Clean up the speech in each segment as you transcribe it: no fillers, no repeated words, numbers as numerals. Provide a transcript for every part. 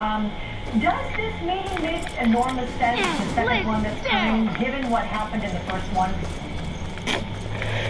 Does this meeting make enormous sense, the second one that's coming, given what happened in the first one?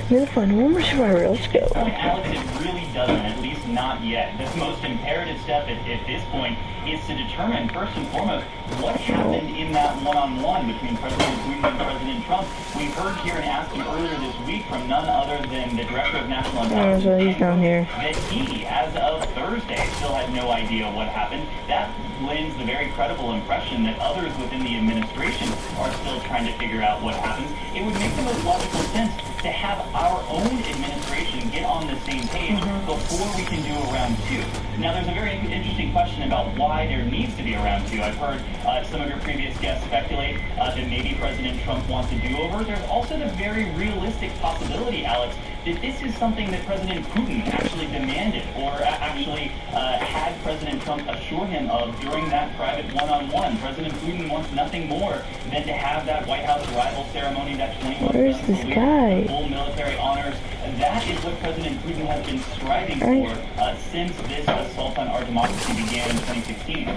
You're the fun one, let's go. Alex, it really doesn't, at least not yet. The most imperative step at this point is to determine, first and foremost, what happened in that one-on-one between President Putin and President Trump. We've heard here in Aspen earlier this week from none other than the Director of National Intelligence so he's down here. that he, as of Thursday, still had no idea what happened. That lends the very credible impression that others within the administration are still trying to figure out what happened. It would make the most logical sense to have our own administration get on the same page before we can do a round two. Now, there's a very interesting question about why there needs to be a round two. I've heard some of your previous guests speculate that maybe President Trump wants a do-over. There's also the very realistic possibility, Alex, that this is something that President Putin actually demanded or actually had President Trump assure him of during that private one-on-one. President Putin wants nothing more than to have that White House arrival ceremony, that 21 Where's this guy? Full military honors. That is what President Putin has been striving for since this assault on our democracy began in 2016.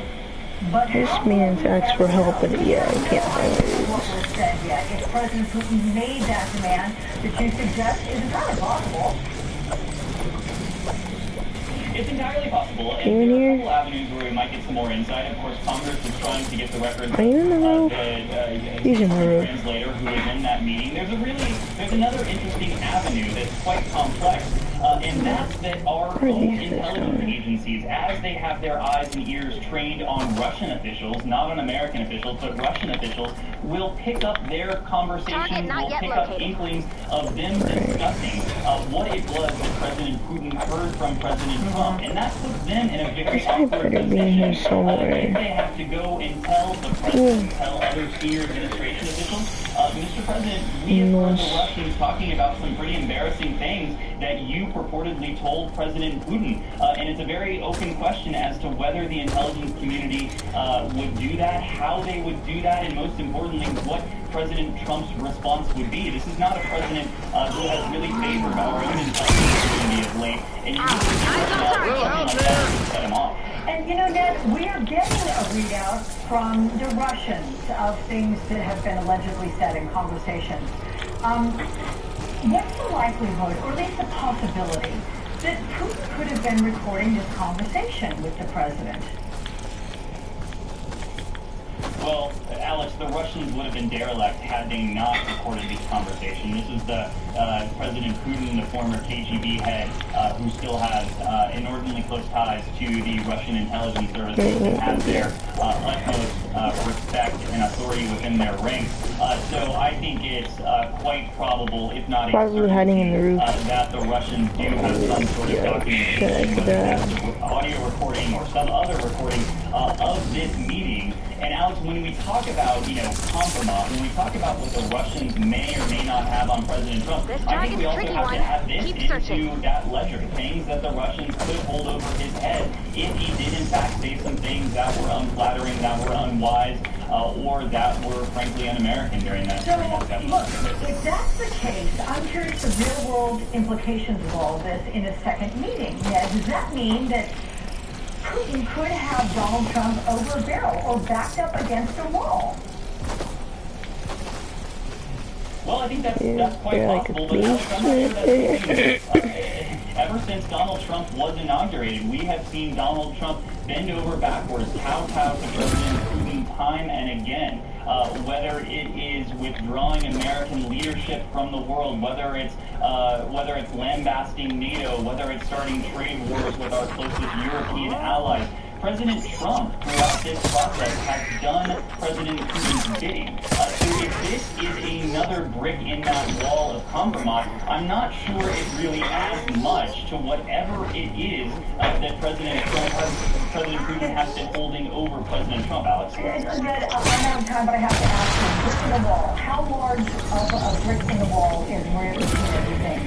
But This man's asked for help, but yeah, I can't find what was said yet. If President Putin made that demand that you suggest is entirely possible. It's entirely possible, and You in there are a here? couple avenues where we might get some more insight. Of course, Congress is trying to get the records Are you in the room? the He's in the room. translator who was in that meeting. There's another interesting avenue that's quite complex, and that's that our own intelligence agencies, as they have their eyes and ears trained on Russian officials, not on American officials, but Russian officials, will pick up their conversations, will pick up inklings of them discussing what it was that President Putin heard from President Trump, and that puts them in a very awkward position. If they have to go and tell the president, tell other senior administration officials, Mr. President, we have heard the Russians talking about some pretty embarrassing things that you purportedly told President Putin, and it's a very open question as to whether the intelligence community would do that, how they would do that, and most importantly, what President Trump's response would be. This is not a president who has really favored our own intelligence community of late, and you need to something like that to set him off. And you know, Ned, we are getting a readout from the Russians of things that have been allegedly said in conversations. What's the likelihood, or at least the possibility, that Putin could have been recording this conversation with the president? Well, Alex, the Russians would have been derelict had they not recorded this conversation. This is the President Putin, the former KGB head, who still has inordinately close ties to the Russian intelligence services and has their utmost respect and authority within their ranks. So I think it's quite probable, if not probably hiding in the roof. That the Russians do have some sort of documentation, whether that's audio recording or some other recording of this meeting. And Alex, when we talk about, compromise, when we talk about what the Russians may or may not have on President Trump, I think we also have to add this into that ledger. Things that the Russians could hold over his head if he did in fact say some things that were unflattering, that were unwise, or that were frankly un-American during that session. Look, if that's the case, I'm curious the real-world implications of all this in a second meeting. Now, does that mean that Putin could have Donald Trump over a barrel or backed up against a wall? Well, I think that's quite possible, but Alex, I'm not sure that's the case. Ever since Donald Trump was inaugurated, we have seen Donald Trump bend over backwards, kowtow to President Putin time and again. Whether it is withdrawing American leadership from the world, whether it's lambasting NATO, whether it's starting trade wars with our closest European allies, President Trump, throughout this process, has done President Putin's bidding. So if this is another brick in that wall of compromise, I'm not sure it really adds much to whatever it is that President Putin has been holding over President Trump, Alex. Ned, I'm out of time, but I have to ask you, brick in the wall, how large of a brick in the wall is where you think?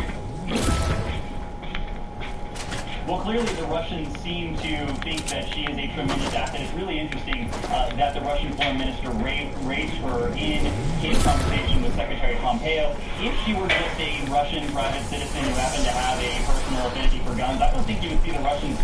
Well, clearly the Russians seem to think that she is a tremendous asset. It's really interesting that the Russian foreign minister raised her in his conversation with Secretary Pompeo. If she were just a Russian private citizen who happened to have a personal affinity for guns, I don't think you would see the Russians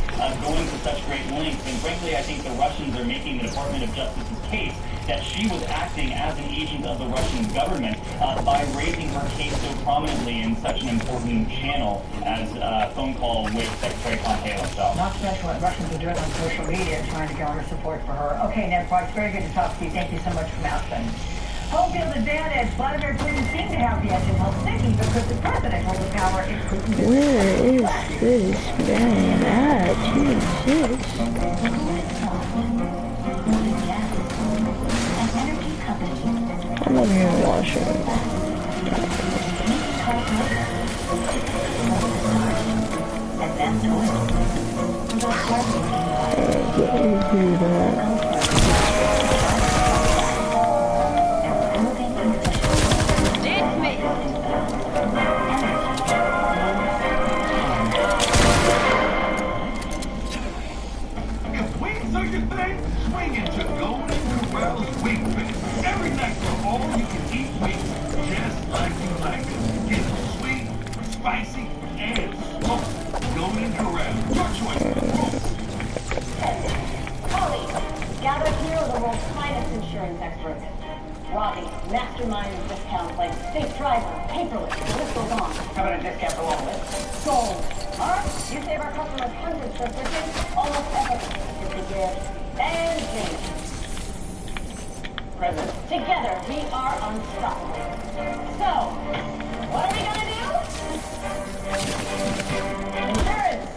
going to such great lengths. And frankly, I think the Russians are making the Department of Justice's case that she was acting as an agent of the Russian government by raising her case so prominently in such an important channel as a phone call with Secretary Pompeo himself. Not to mention what Russians are doing on social media trying to garner support for her. Okay, Ned Price, very good to talk to you. Thank you so much for Aspen. Home field advantage. Vladimir Putin seemed to have the edge in Helsinki because the president holds the power in Putin's... Where is this man at? Jesus. I'm not even watching. Do that. Swing into Golden Corral's Wing Fest. Every night for all you can eat wings, just like you like it. Get it sweet, spicy, and smoked. Golden Corral, your choice of rules. Colleagues, gathered here are the world's finest insurance experts. Robbie, mastermind of discounts like safe driver, paperless, the list goes on. How about a discount for all of it? Sold. Alright, you save our customers hundreds for switching, almost effortless. It's a gift. And change. President. Together, we are unstoppable. So, what are we gonna do? Insurance.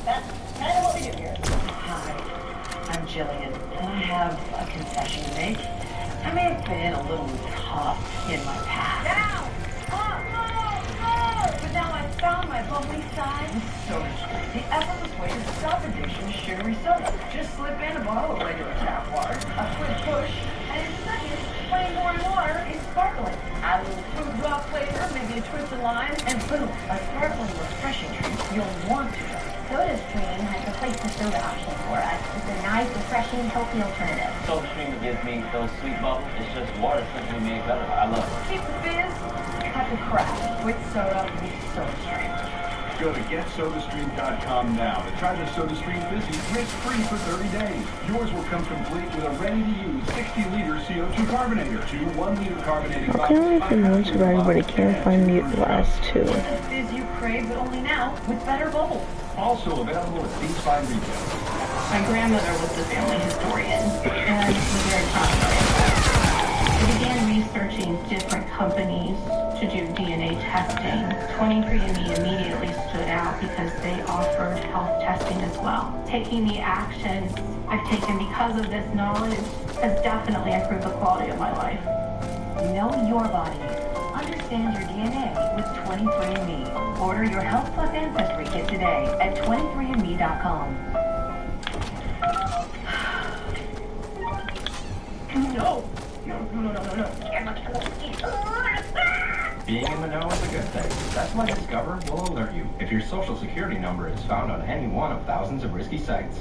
That's kind of what we do here. Hi, I'm Jillian, and I have a confession to make. I may have been a little tough in my past. Down! Up! No! But now I've found my bubbly side. So the effortless way to stop addiction is sugary soda. Just slip in a bottle of regular tap water, a quick push, and in seconds, plain boring water is sparkling. Add a little fruit drop flavor, maybe a twist of lime, and boom, a sparkling, refreshing drink you'll want to drink. SodaStream has replaced the soda option for us. It's a nice, refreshing, healthy alternative. SodaStream gives me those sweet bubbles. It's just water simply made better. I love it. Keep the fizz, cut the crap with soda with SodaStream. Go to GetSodaStream.com now to try the SodaStream Fizzy risk-free for 30 days. Yours will come complete with a ready-to-use 60-liter CO2 carbonator, 2 1-liter carbonating I can't find the most survivor, but I can't find the last two. The fizz you crave, but only now with better bubbles. Also available at these fine retailers. My grandmother was the family historian, and I was very proud of her. I began researching different companies to do DNA testing. 23andMe immediately stood out because they offered health testing as well. Taking the action I've taken because of this knowledge has definitely improved the quality of my life. Know your body. Understand your DNA with 23andMe. Order your Health Plus Ancestry Kit today at 23andme.com. No. Being in the know is a good thing. That's why Discover will alert you if your social security number is found on any one of thousands of risky sites.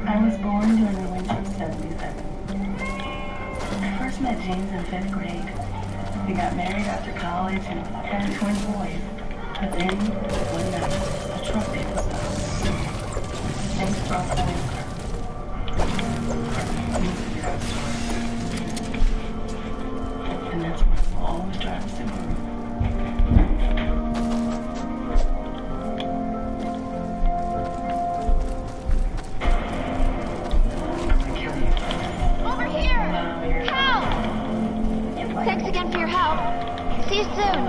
I was born during the winter of 77. I first met James in 5th grade. We got married after college and had twin boys. But then, one night, a truck picked us up. James brought boys. And that's why I'll always drive a Subaru. Over here! Help! Thanks again for your help. See you soon.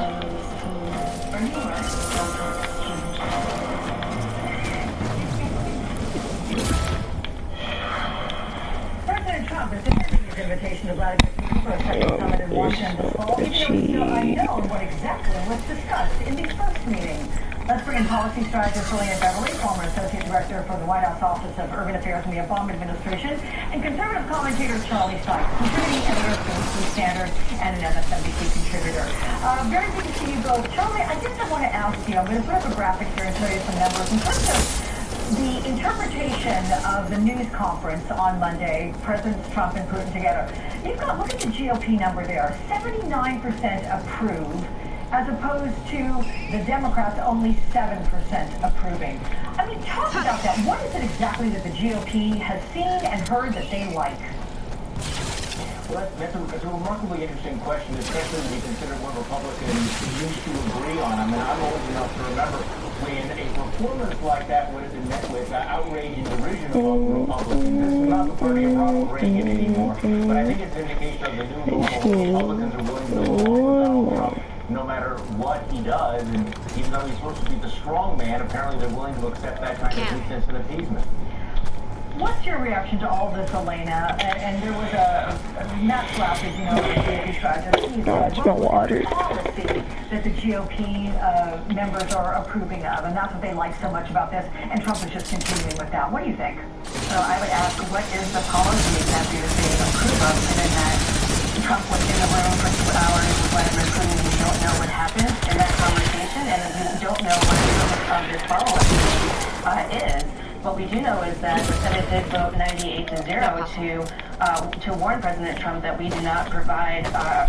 President Trump is defending his invitation to Vladimir Putin for a second summit in Washington this fall, even though it's still unknown what exactly was discussed in the first meeting. Let's bring in policy strategist Lillian Beverly, former associate director for the White House Office of Urban Affairs in the Obama administration, and conservative commentator Charlie Sykes, contributing editor for Weekly Standard and an MSNBC contributor. Very good to see you both. Charlie, I guess I want to ask you, I'm going to put up a graphic here and show you some numbers. In terms of the interpretation of the news conference on Monday, Presidents Trump and Putin together, look at the GOP number there, 79% approve, as opposed to the Democrats only 7% approving. I mean, talk about that. What is it exactly that the GOP has seen and heard that they like? Well, that's a remarkably interesting question, especially when you consider what Republicans used to agree on. I mean, I'm old enough to remember when a performance like that would have been met with outrage and derision among Republicans. This is not the party of Ronald Reagan anymore, but I think it's an indication of the new normal. Republicans are willing to go along with Donald Trump no matter what he does, and even though he's supposed to be the strong man, apparently they're willing to accept that kind of weakness and appeasement. What's your reaction to all this, Elena? And there was a Matt Slapp, as you know, the tragedy. It's my water. Policy that the GOP members are approving of, and that's what they like so much about this. And Trump is just continuing with that. What do you think? So I would ask, what is the policy that they approve of, given that Trump was in the room for 2 hours with Vladimir Putin, and we don't know what happened in that conversation, and we don't know what the purpose of this follow-up is. What we do know is that the Senate did vote 98-0 to warn President Trump that we do not provide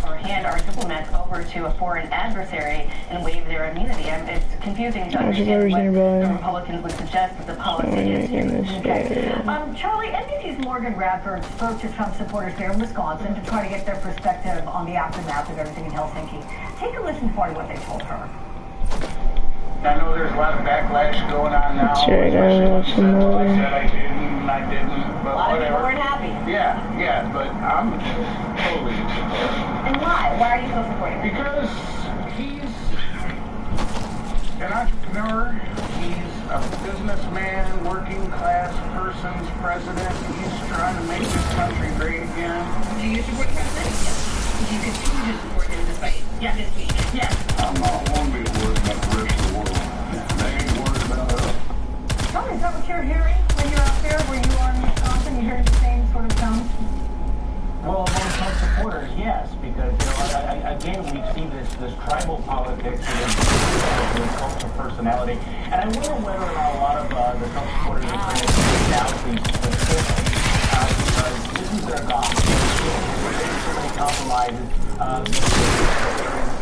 or hand our diplomats over to a foreign adversary and waive their immunity. It's confusing to understand what the Republicans would suggest that the policy is. Okay. Charlie, NBC's Morgan Radford spoke to Trump supporters there in Wisconsin to try to get their perspective on the aftermath of everything in Helsinki. Take a listen for what they told her. I know there's a lot of backlash going on now. Sure, I said I didn't, but A lot of whatever. people weren't happy. Yeah, but I'm totally supportive. And why? Why are you so supportive? Because he's an entrepreneur, he's a businessman, working class person's president. He's trying to make this country great again. Do you support the president? Yes. Do you continue to support him despite this week? Yes. I'm not one bit worried about the rest of the world. They ain't worried about us. Tell me, is that what you're hearing when you're out there? Were you on Wisconsin? You hearing the same sort of tone? Well, among Trump supporters, yes, because again we've seen this tribal politics with cultural personality, and I wonder whether or not a lot of the Trump supporters are trying to take down things specifically because this is their gospel. There's so many compromises,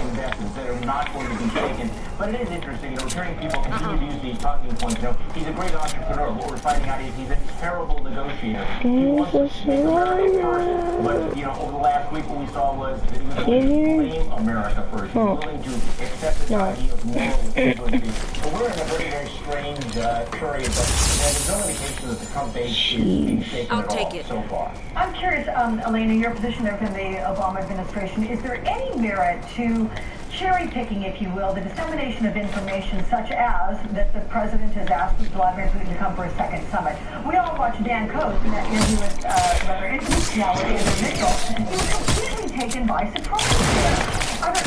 investments that are not going to be taken. But it is interesting, hearing people continue to use these talking points. He's a great entrepreneur. What we're finding out is he's a terrible negotiator. He wants to make America first. But, over the last week, what we saw was that he was willing to blame America first. He was willing to accept this idea of moral equivalency. So we're in a very, very strange period, but there's no indication that the Trump base is being shaken at all so far. I'm curious, Elena, your position there within the Obama administration, is there any merit to cherry picking, if you will, the dissemination of information such as that the president has asked Vladimir Putin to come for a second summit? We all watched Dan Coates in that interview with rather intimate Alexander Mitchell. He was completely taken by surprise there. Are there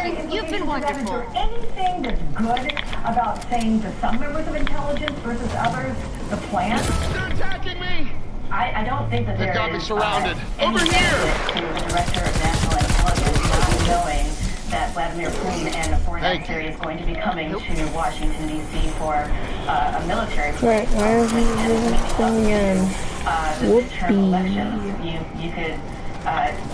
any You've been wonderful. Is there anything that's good about saying to some members of intelligence versus others the plan? They're attacking me! I don't think that there got me is surrounded. any Over here! benefit to the Director of National Intelligence not knowing that Vladimir Putin and a foreign adversary is going to be coming to Washington, D.C. for a military Right, why are we going again? the midterm elections.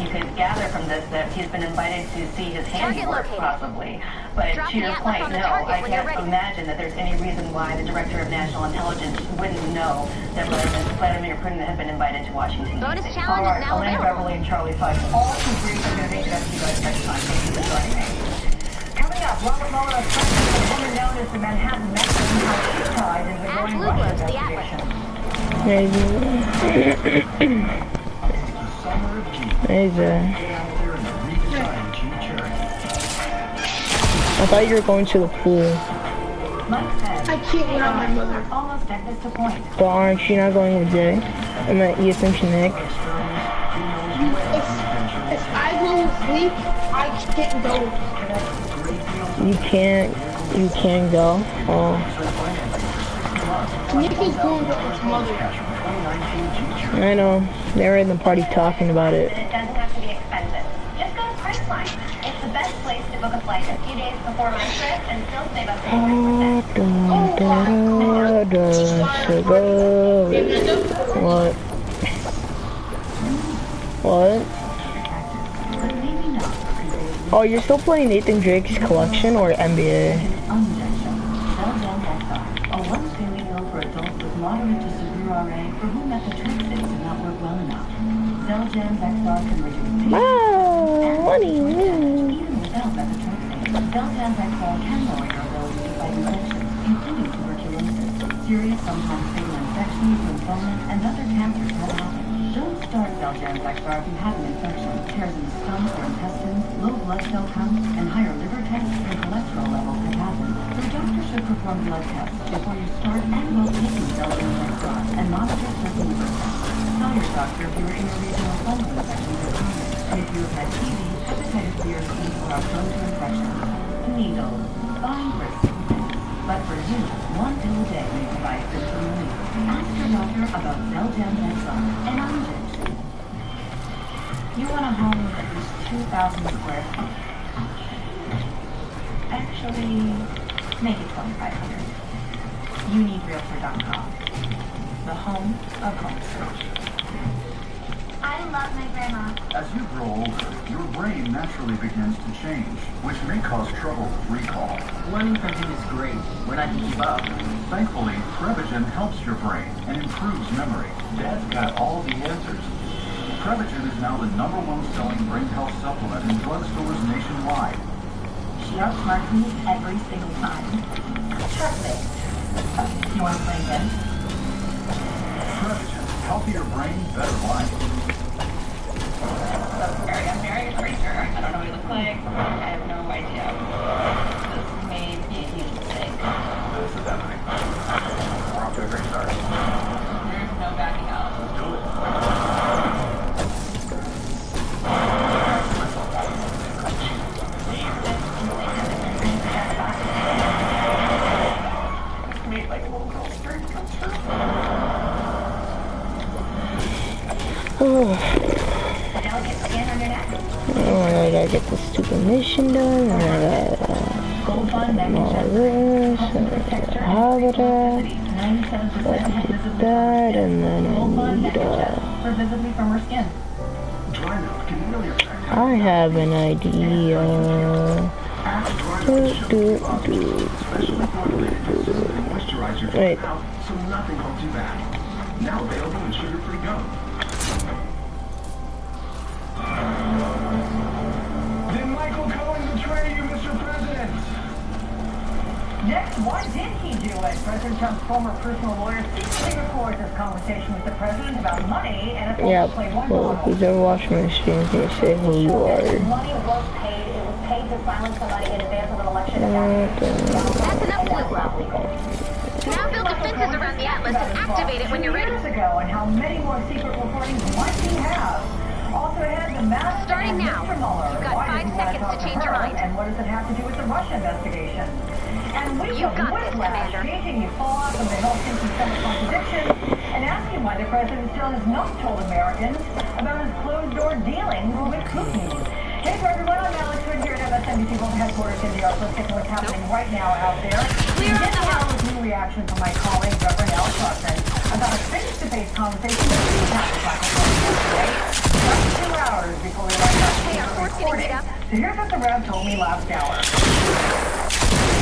You could gather from this that he's been invited to see his handiwork, possibly. But to your point, no, I can't imagine that there's any reason why the Director of National Intelligence wouldn't know that Vladimir Putin had been invited to Washington. Bonus D.C. challenge is now Elena available. Beverly and Charlie Fife, all too brief. I'm going to make it up to you guys next time. Thank you for joining me. Coming up, Robert Mueller is questioning a woman known as the Manhattan Mexican and how she tied into the Add growing Blue Russia Gloves, the investigation. Maybe. Amazing. I thought you were going to the pool. Mike says, I can't without my mother. almost at this point. But aren't you not going with Jay? I'm at ESM Nick. If I go to sleep, I can't go. You can't go? Oh. Nick is going with his mother. I know. They were in the party talking about it. It doesn't have to be expensive. Just go to Priceline. It's the best place to book a flight a few days before my trip and still save up to 40%. What? What? Oh, you're still playing Nathan Drake's collection or NBA? A once-daily pill for adults with moderate to severe RA for whom methotrexate did not work well enough. Xeljanz XR can reduce pain. Wow, what do you mean? Even without methotrexate, Xeljanz XR can lower your ability to fight infections, including tuberculosis. Serious, sometimes fatal infections, lymphoma, and other cancers have happened. Don't start Xeljanz XR if you have an infection, tears in the stomach or intestines, low blood cell counts, and higher liver tests and cholesterol levels have happened. Your doctor should perform blood tests before you start and while taking Xeljanz XR and monitor certain liver tests. Tell your doctor if your interregional fungal infections are common, and if you have had TB, hepatitis B or C or are prone to infections. Needles. Fine for sickness. But for you, one pill a day may provide symptom relief. Ask your doctor about Xeljanz XR and injection. You want a home with at least 2,000 square feet. Actually, make it 2,500. You need Realtor.com. The home of home search. I love my grandma. As you grow older, your brain naturally begins to change, which may cause trouble with recall. Learning from him is great when I can keep up. Thankfully, Prevagen helps your brain and improves memory. Dad's got all the answers. Prevagen is now the #1 selling brain health supplement in drugstores nationwide. She outsmarts me every single time. Trust me. You want to play again? Prevagen, healthier brain, better life. So scary. I'm marrying a creature. I don't know what he looks like. I have no idea. This may be a huge mistake. This is happening. We're off to a great start. There's no backing out. Let's do it. Made like a little girl's dream come true. Delicate skin on your neck. Oh, I gotta get this stupid mission done, and I Gold Bond gotta all this, and I gotta have that, that, and then I need, For visibly from her skin. Dry mouth can really affect I have an idea. Wait. so nothing holds you back. Now available in sugar-free gum. Did Michael Cohen betray you, Mr. President? Next, why did he do it? President Trump's former personal lawyer secretly records his conversation with the president about money and a Yep, Playboy well, model. who's ever watched my stream can say who you are. Money was paid. It was paid to silence somebody in advance of an election. That's enough blue. Now build defenses around the Atlas and activate it when you're ready. Years ago, and how many more secret recordings might he have? Also ahead, the mask Starting and now. Mr. Mueller. You've got Why 5 did he want seconds to talk change her? your mind. And what does it have to do with the Russia investigation? And we You got this, Commander. staging you fall off of the Helsinki Summit contradiction and asking why the president still has not told Americans about his closed-door dealings with Putin. Hey there, everyone. I'm Alex Hood here at MSNBC World Headquarters in New York. Let's get to what's happening right now out there. Clear on the house. With new reaction from my colleague, Reverend Al Sharpton, about a face-to-face conversation that we had with Michael Cohen yesterday. Just 2 hours before we went out Hey, our to fort's getting recording. beat up. So here's what the Rev told me last hour.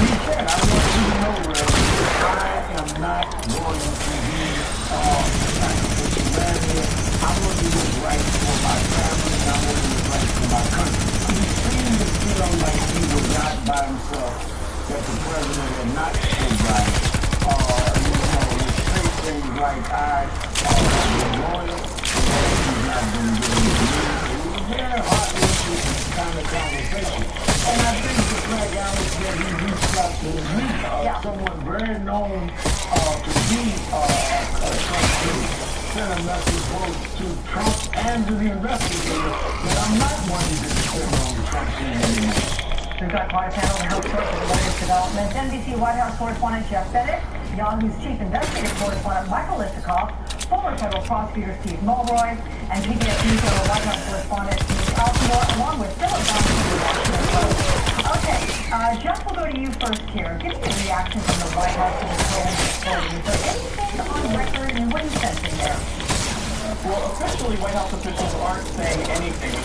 He said, I want you to know, Rev, I am not going to be sacrificial man here. I want to do what's right for my family, and I want to do what's right for my country. He seemed to feel like he was not by himself, that the president had not stood by him. Let's say things like I have been loyal, and he's not been giving me. It was a very heart-wrenching kind of conversation. And I think the fact Alex that he reached out to me, someone very known to be a Trump critic, sent a message both to Trump and to the investigator that I'm not one to depend on Trump anymore. We've got quite a panel to help sort through the latest developments. NBC White House correspondent Jeff Bennett, Yahoo's chief investigative correspondent Michael Isikoff, former federal prosecutor Steve Mulroy, and PBS NewsHour White House correspondent Steve Alcindor, along with Philip Johnson of the Washington Post. Our Okay, Jeff, we'll go to you first here. Give me a reaction from the White House to the Cohen reporting. Is there anything on record, and what are you sensing there? Well, officially, White House officials aren't saying anything.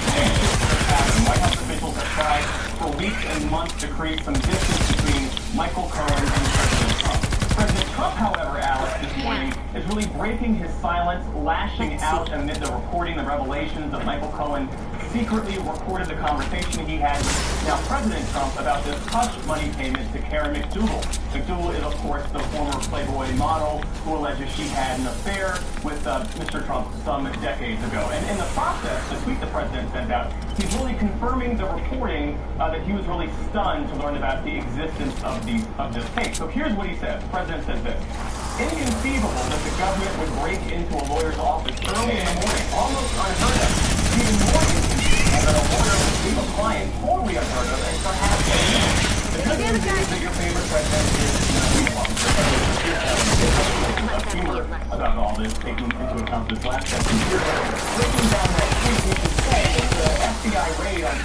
White House officials have tried for weeks and months to create some distance between Michael Cohen and President Trump. President Trump, however, Alex, this morning is really breaking his silence, lashing out amid the reporting, the revelations that Michael Cohen secretly recorded the conversation he had with now President Trump about this hush money payment to Karen McDougal. McDougal is, of course, the former Playboy model who alleges she had an affair with Mr. Trump some decades ago. And in the process, the tweet the president sent out, he's really confirming the reporting that he was really stunned to learn about the existence of this case. So here's what he said. The president says this: inconceivable that the government would break into a lawyer's office early in the morning, almost unheard of. Even more inconceivable that a lawyer would leave a client totally unheard of and perhaps illegal. The good news is that your favorite president is humor about all this, taking into account this last session. Breaking down that tweet, we should say that the FBI raid on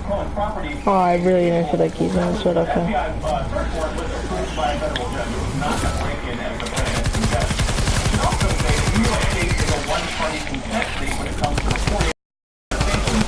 Cohen's property. Oh, I really didn't feel like he's in this sort of thing. FBI search warrant was approved by a federal judge. It was not a break-in as the president suggests. We should also say that New York State is a one-party consent state when it comes to reporting.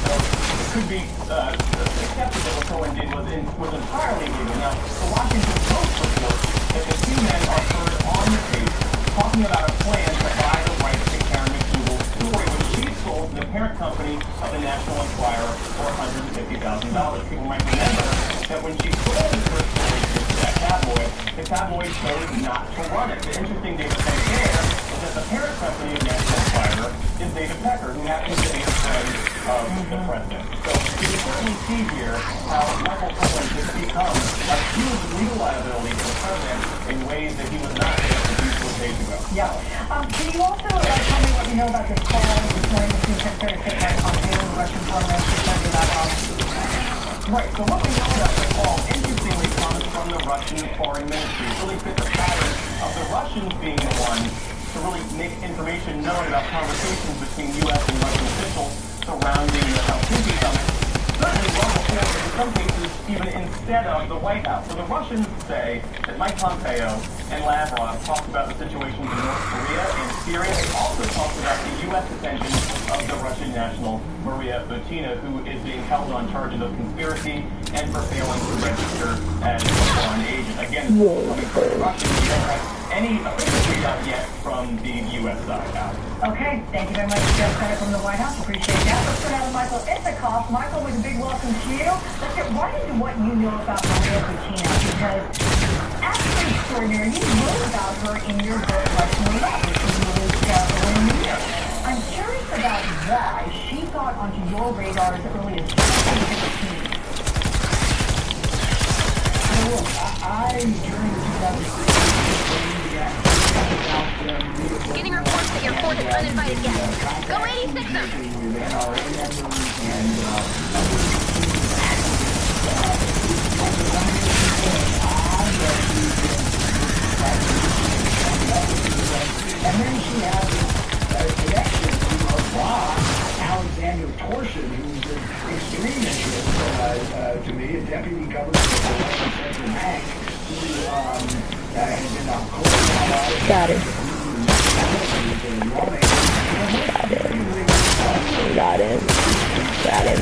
So it could be accepted that what Cohen did was entirely legal. Now, the Washington Post reports that the two men are heard on the tape talking about a plan to buy the rights to Karen McDougal's story when she sold the parent company of the National Enquirer for $150,000. People might remember that when she sold her story to that tabloid, the tabloid chose not to run it. The interesting data point there is that the parent company of the National Enquirer is David Pecker, who happens to be a friend of the president. So you can certainly see here how Michael Cohen has become a huge legal liability to the president in ways that he was not able to do 4 days ago. Yeah. Can you also tell me what you know about this call this morning between Secretary of State Mike Pompeo and the Russian foreign minister about Right, so what we know about the call, interestingly, comes from the Russian foreign ministry. It really fits the pattern of the Russians being the ones to really make information known about conversations between U.S. and Russian officials surrounding the Helsinki summit, certainly well before, in some cases, even instead of the White House. So the Russians say that Mike Pompeo and Lavrov talked about the situations in North Korea and Syria. They also talked about the U.S. detention of the Russian national Maria Butina, who is being held on charges of conspiracy and for failing to register as a foreign agent. Again, coming from the Russians, we don't have any official readout yet from the U.S. side out. Okay, thank you very much, Jeff Bennett from the White House. Appreciate that. Let's go now to Michael Isikoff. Michael, with a big welcome to you. Let's get right into what you know about Maria Butina, because absolutely extraordinary. You wrote about her in your book, Russian Love, which was released earlier in the year. I'm curious about why she got onto your radar as early as 2015. During 2016, Getting reports that your fort is uninvited guests. Go 86er! And then she has a connection to her boss, Alexander Torsion, who's an extreme interest to me, a deputy governor of the Russian Central Bank, who has been on court. Got it. Got it. Got it.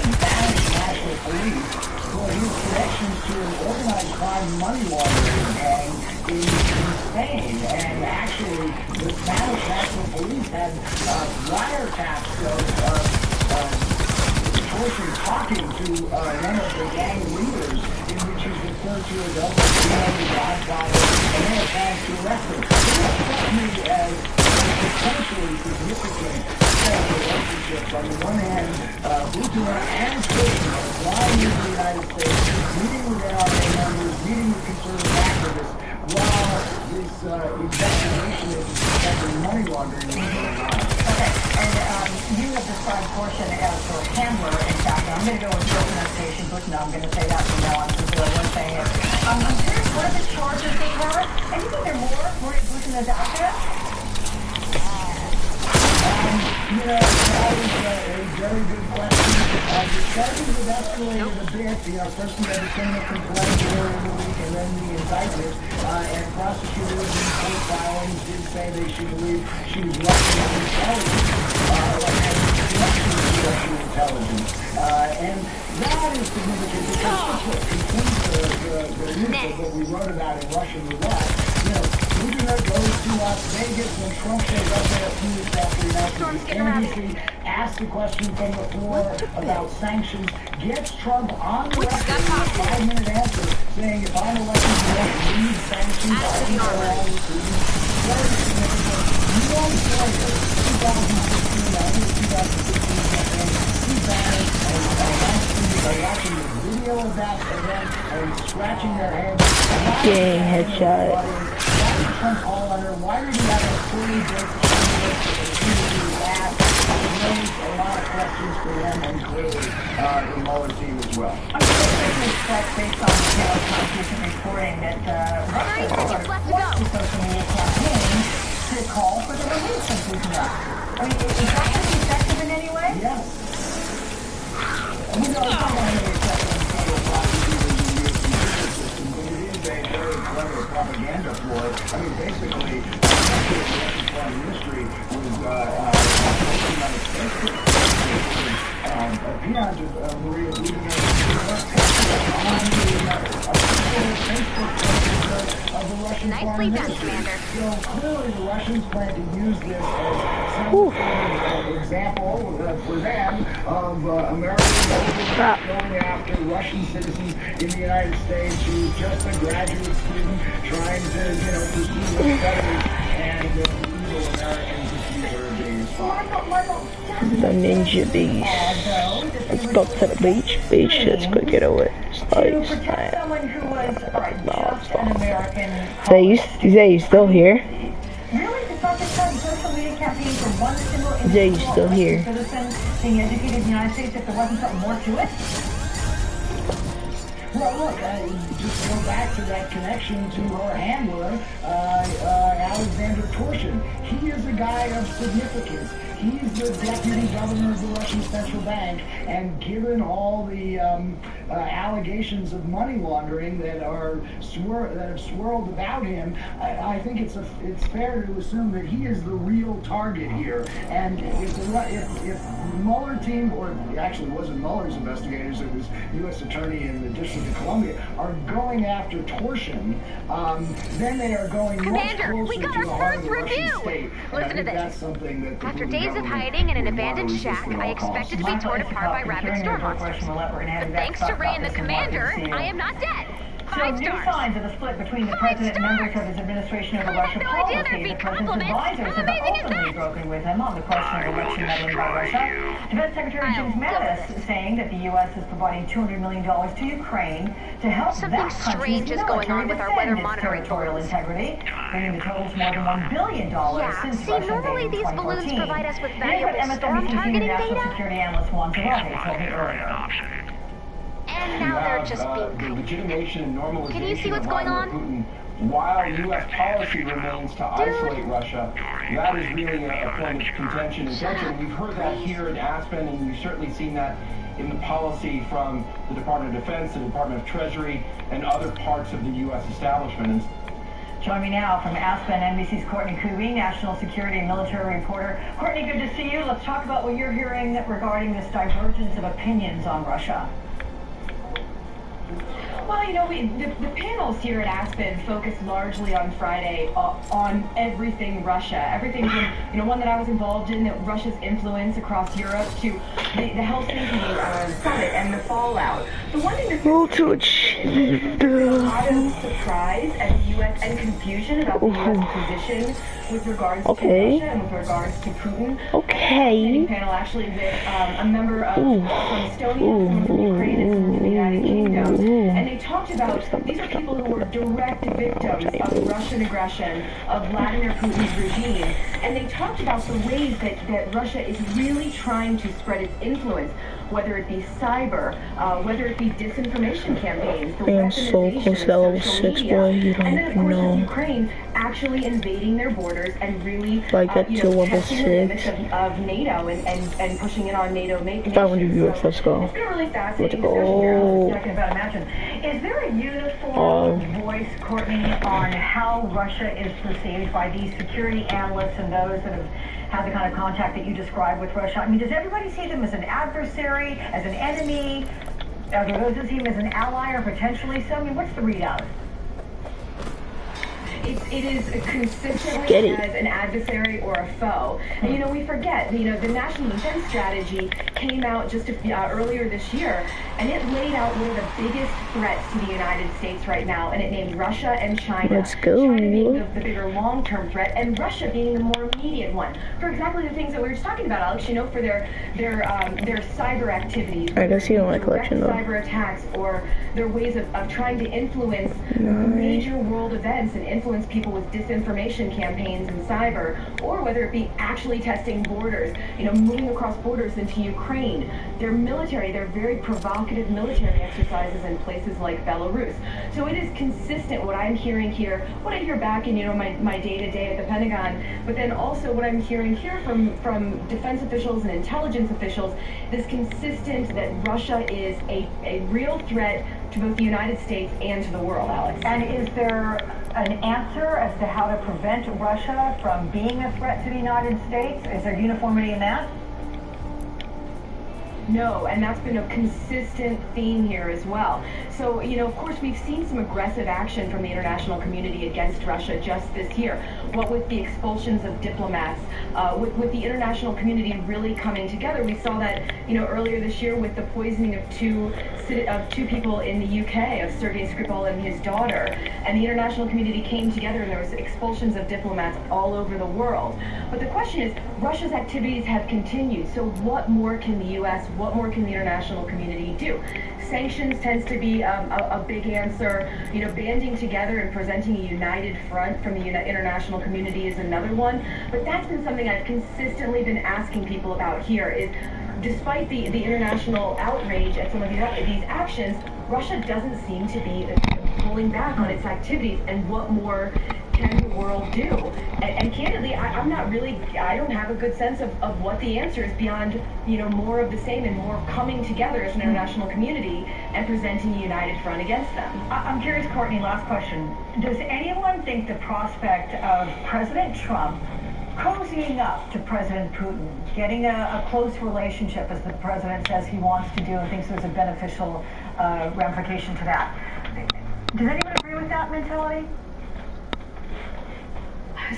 National Police for his connections to an organized crime money laundering gang in Spain. And actually, the Spanish National Police had wiretaps of Torsion talking to one of the gang leaders, in which he's referred to as El Capone, Godfather, and they are trying to arrest him. So that struck me as potentially significant relationships. On the one hand, Butina and Torsion are flying into the United States, meeting with NRA members, meeting with conservative activists, while this investigation into suspected money laundering is going on. Okay, and you have described Torsion as her handler, in fact, and I'm going to go with your pronunciation, but no, I'm going to say that from now on, since I was saying it. I'm curious, what are the charges they have? And you think there are more Maria Butinas out there? That is a very good question. charges have escalated a bit. First we had the criminal complaint earlier in the week, and then the indictment. And prosecutors in court filings did say they should believe she was Russian intelligence, Russian intelligence. And that is significant because that's what completes the loop of what we wrote about in Russian roulette. Rubio goes to Las Vegas when Trump shows up there a few weeks after he announced NBC asked the question from the floor about sanctions, gets Trump on the record with a 5-minute answer saying, if I'm elected, you need sanctions, I can go along with you. Very significant. Months later, 2016, I think 2016 campaign, he banned and watching the video of that event and scratching their heads. Gang headshot. Trump all under. Why did he have a fully baked candidate raised a lot of questions for them and clearly the Mueller team as well? I'm going to expect, based on the Times recent reporting, that Russia supports the social media campaign to call for the release of Putin. I mean, is that going to be effective in any way? Yes. We know it's not going to be effective in federal prosecutors in the U.S. system, but it is a very clever propaganda ploy. I mean, basically, the Russian foreign ministry was posting on its Facebook appearance of Maria Butina on the Facebook page of the Russian foreign ministry. So clearly the Russians plan to use this as some sort of example for them of Americans going after Russian citizens in the United States who's just a graduate student trying to, pursue their studies and evil Americans accuse her of being spies. The ninja beast. Let's go to the beach. Let's go get away. To protect someone who was just an American. Zay, you still here? Really? It's not just a social media campaign for one single individual Zay, you still here? citizen being educated in the United States if there wasn't something more to it? Well, look, just go back to that connection to her handler, Alexander Torshin. He is a guy of significance. He's the deputy governor of the Russian central bank, and given all the allegations of money laundering that have swirled about him, I think it's fair to assume that he is the real target here. And if the Mueller team, or actually it wasn't Mueller's investigators, it was U.S. Attorney in the District of Columbia, are going after Torshin, then they are going much closer to the heart of the Russian state. Listen to this. That's something that After days of hiding in an abandoned shack, I expected to be torn apart by rabid storm monsters. But thanks to Ray and the commander, I am not dead. So 5 new stars. signs of a split between the president and members of his administration over Russia no idea there'd policy. be The president's compliments. advisors How have amazing is openly that? broken with him on the question of election meddling by Russia. Defense Secretary James Mattis saying that the U.S. is providing $200 million to Ukraine to help Something that country's strange is going on military with our weather defend its monitoring territorial balloons. integrity, bringing the total to more than $1 billion since see, Russia normally invaded these in balloons 2014. provide us with Here's what valuable storm MSNBC targeting senior national data. security analyst Juan Zarate told me earlier. And now they're just the being... legitimation and normalization Can you see what's of going Vladimir on? Putin, while U.S. policy remains to isolate Russia, that is really a point of contention and tension. We've heard that here in Aspen, and we've certainly seen that in the policy from the Department of Defense, the Department of Treasury, and other parts of the U.S. establishment. Join me now from Aspen, NBC's Courtney Kuby, national security and military reporter. Courtney, good to see you. Let's talk about what you're hearing regarding this divergence of opinions on Russia. Well, the panels here at Aspen focused largely on Friday on everything Russia. Everything from, one that I was involved in, that Russia's influence across Europe, to the Helsinki summit and the fallout. The one thing that's a lot of surprise at the U.S. and confusion about the U.S. position with regards to Russia and with regards to Putin. Okay. Panel actually with a member from Estonia, someone from Ukraine, and someone from the United Kingdom. And they talked about these are people who were direct victims of Russian aggression, of Vladimir Putin's regime, and they talked about the ways that Russia is really trying to spread its influence, whether it be cyber, whether it be disinformation campaigns, the weaponization of social media, and then of course with Ukraine actually invading their borders and really testing the limits of NATO and pushing in on NATO nations. 500 viewers, let's go. It's been a really fascinating discussion here. I can about imagine. Is there a uniform voice, Courtney, on how Russia is perceived by these security analysts and those that have had the kind of contact that you described with Russia? I mean, does everybody see them as an adversary, as an enemy? Are there those that see them as an ally or potentially so? I mean, what's the readout? It is consistently as an adversary or a foe. And, you know, we forget, you know, the National Defense Strategy came out just earlier this year, and it laid out one of the biggest threats to the United States right now, and it named Russia and China. Let's go. China being the bigger long-term threat, and Russia being the more immediate one. For exactly the things that we were just talking about, Alex, you know, for their cyber activities. I guess you don't like collection, though. Cyber attacks, or their ways of trying to influence major world events and influence people with disinformation campaigns and cyber, or whether it be actually testing borders, you know, moving across borders into Ukraine. Their military, they're very provocative military exercises in places like Belarus. So it is consistent what I'm hearing here, what I hear back in, you know, my day-to-day at the Pentagon, but then also what I'm hearing here from defense officials and intelligence officials, this consistent that Russia is a real threat to both the United States and to the world, Alex. And is there an answer as to how to prevent Russia from being a threat to the United States? Is there uniformity in that? No, and that's been a consistent theme here as well. So, you know, of course, we've seen some aggressive action from the international community against Russia just this year. What with the expulsions of diplomats, with the international community really coming together. We saw that, you know, earlier this year with the poisoning of two people in the UK, of Sergei Skripal and his daughter. And the international community came together, and there was expulsions of diplomats all over the world. But the question is, Russia's activities have continued. So what more can the U.S., what more can the international community do? Sanctions tends to be a big answer. You know, banding together and presenting a united front from the international community is another one. But that's been something I've consistently been asking people about here is, despite the international outrage at some of these actions, Russia doesn't seem to be pulling back on its activities. And what more can the world do? And candidly, I don't have a good sense of what the answer is beyond, you know, more of the same and more coming together as an international community and presenting a united front against them. I'm curious, Courtney, last question. Does anyone think the prospect of President Trump cozying up to President Putin, getting a close relationship, as the president says he wants to do and thinks there's a beneficial ramification to that, does anyone agree with that mentality?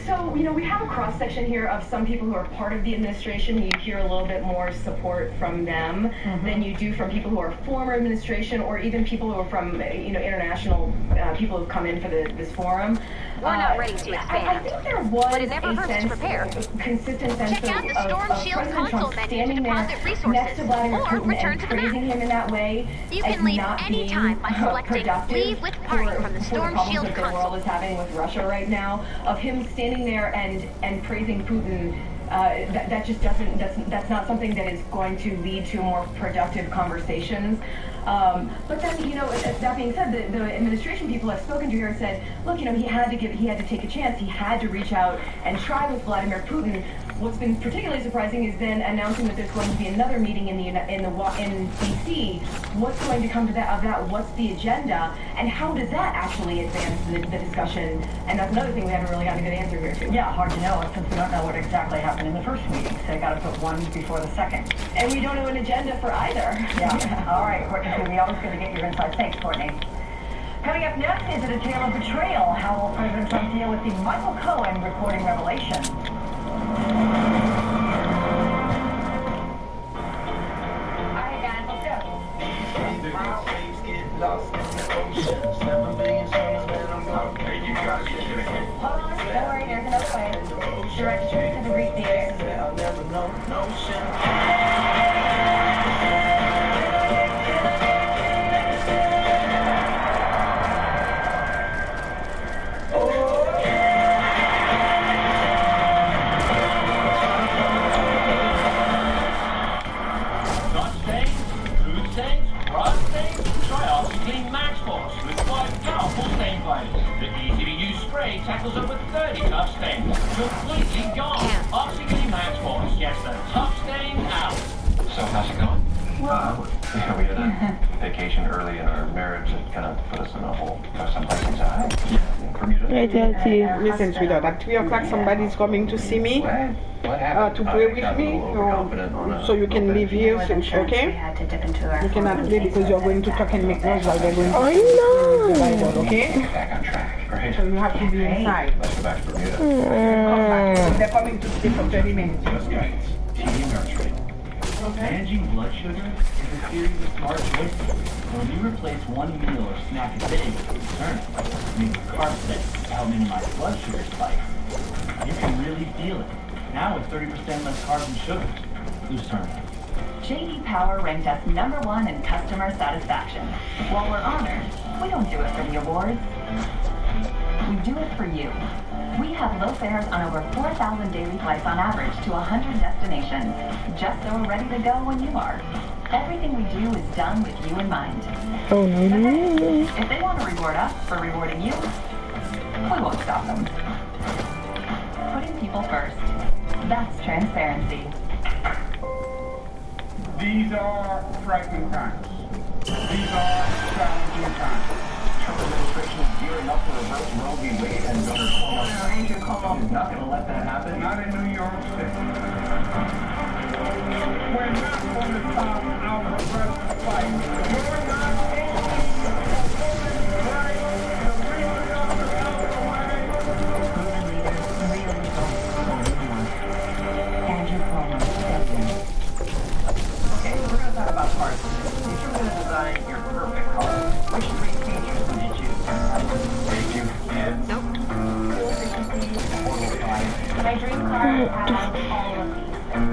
So, you know, we have a cross-section here of some people who are part of the administration. You hear a little bit more support from them than you do from people who are former administration, or even people who are from, you know, international people who've come in for this forum. We're not ready to expand. I think there was but it never hurts to prepare. Consistent sense Check out the Storm Shield President console Trump menu to standing deposit there resources, next to Vladimir or Putin return and to the praising map. him in that way. You can leave anytime by selecting Leave with Party from the Storm Shield that the world console. is having with Russia right now, of him standing there and praising Putin. That just doesn't, that's not something that is going to lead to more productive conversations. But then, you know, that being said, the administration people I've spoken to here said, look, you know, he had to take a chance. He had to reach out and try with Vladimir Putin. What's been particularly surprising is then announcing that there's going to be another meeting in D.C. What's going to come to that? What's the agenda? And how does that actually advance the discussion? And that's another thing we haven't really got a good answer here to. Yeah, hard to know since we don't know what exactly happened in the first meeting. So you got to put one before the second. And we don't know an agenda for either. Yeah. All right, Courtney, we always going to get your insights. Thanks, Courtney. Coming up next, is it a tale of betrayal? How will President Trump deal with the Michael Cohen recording revelation? Lost in the ocean, 7 billion suns, man, I'm gone. Hey, you got it. Hold on, don't worry, there's another way. Direct trip to the Greek theater. I'll never know notion. So how's it going? Well, yeah, we had a vacation early in our marriage that kind of put us in a hole. Someplace inside. I tell you. Listen, sweetheart, at 3 o'clock somebody's coming to see me, What happened? to pray with me, so you can leave here, so, okay? You cannot leave because you're going to talk and make noise while they're going to I the know. Bible, okay? Back on track, right? So you have to be inside. Let's go back to Bermuda. Come back. They're coming to stay for 30 minutes. Just guidance. TV nurturing. Managing blood sugar is a series of smart choices. When you replace one meal or snack a day with Lucerna, making carb sets to help minimize blood sugar spikes, you can really feel it. Now with 30% less carbs and sugar. Lucerna. J.D. Power ranked us #1 in customer satisfaction. While we're honored, we don't do it for the awards. We do it for you. We have low fares on over 4,000 daily flights on average to 100 destinations, just so we're ready to go when you are. Everything we do is done with you in mind. Oh no. If they want to reward us for rewarding you, we won't stop them. Putting people first. That's transparency. These are frightening times. These are challenging times. Trump administration is gearing up for reverse Roe v. Wade, and Governor Cuomo is not going to let that happen. Not in New York State. We're not going to stop our progressive fight. We're not going to right the reason of the Andrew Cuomo. Okay, we're going to talk about cars. If you're going to design your perfect car, which 3 features would you choose? Safety, and Nope. My dream car has all of these.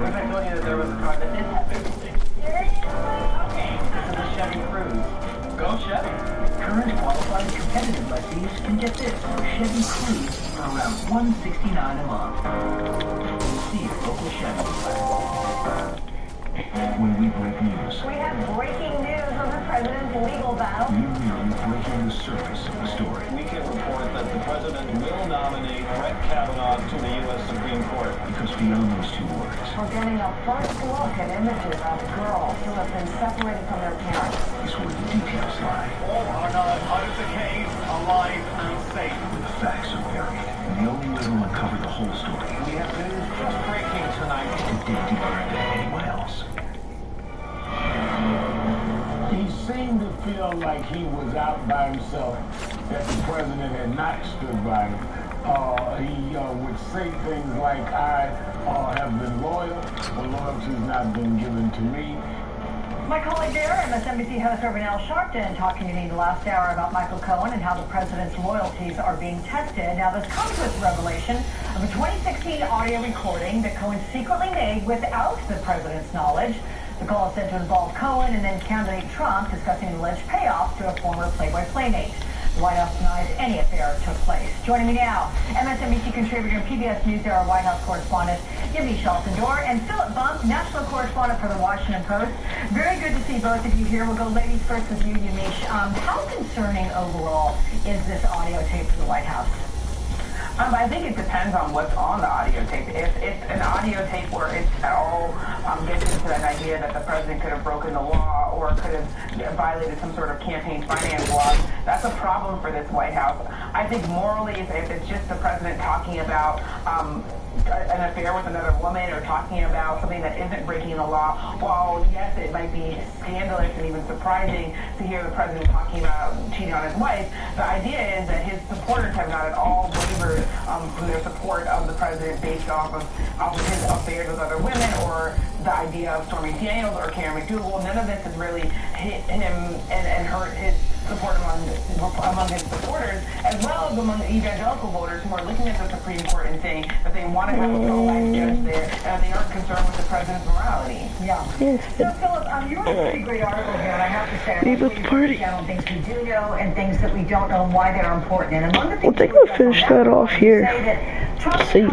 what if I told you that there was a car that did have everything? Okay, this is a Chevy Cruze. Go Chevy. Current qualified competitive lessees can get this Chevy Cruze for around $169 a month. See your local Chevy dealer. When we break news, We have breaking news on the president's legal battle. we are breaking the surface of the story. We can report that the president will nominate Brett Kavanaugh to the U.S. Supreme Court. Because beyond those 2 words, We're getting a first look at images of girls who have been separated from their parents. is where the details lie. All are not out of the cave, alive and safe. The facts are buried, and the only way to uncover the whole story, we have news just breaking tonight, to dig deeper than anyone else. He seemed to feel like he was out by himself, that the president had not stood by him. He would say things like, I have been loyal, but loyalty's not been given to me. My colleague there, MSNBC host Al Sharpton, talking to me the last hour about Michael Cohen and how the president's loyalties are being tested. Now, this comes with the revelation of a 2016 audio recording that Cohen secretly made without the president's knowledge. The call is said to involve Cohen and then candidate Trump discussing alleged payoffs to a former Playboy playmate. The White House denies any affair took place. Joining me now, MSNBC contributor and PBS NewsHour White House correspondent Yamiche Alcindor and Philip Bump, national correspondent for the Washington Post. Very good to see both of you here. We'll go ladies first with you, Yamiche. How concerning overall is this audio tape for the White House? I think it depends on what's on the audio tape. If it's an audio tape where it's at all gets into an idea that the president could have broken the law or could have violated some sort of campaign finance law, that's a problem for this White House. I think morally, if it's just the president talking about an affair with another woman or talking about something that isn't breaking the law, while yes, it might be scandalous and even surprising to hear the president talking about cheating on his wife, the idea is that his supporters have not at all wavered from their support of the president based off of his affairs with other women or the idea of Stormy Daniels or Karen McDougal. None of this has really hit him and hurt his support among his supporters, as well as among evangelical voters who are looking at the Supreme Court and saying that they want to have a pro-life judge there and that they aren't concerned with the president's morality. Yeah. So, Philip, you wrote a pretty great article here, and I have to say, I Leave us party. down on things we do know and things that we don't know and why they're important. And among the things I think we'll finish that off here. say that Trump See you.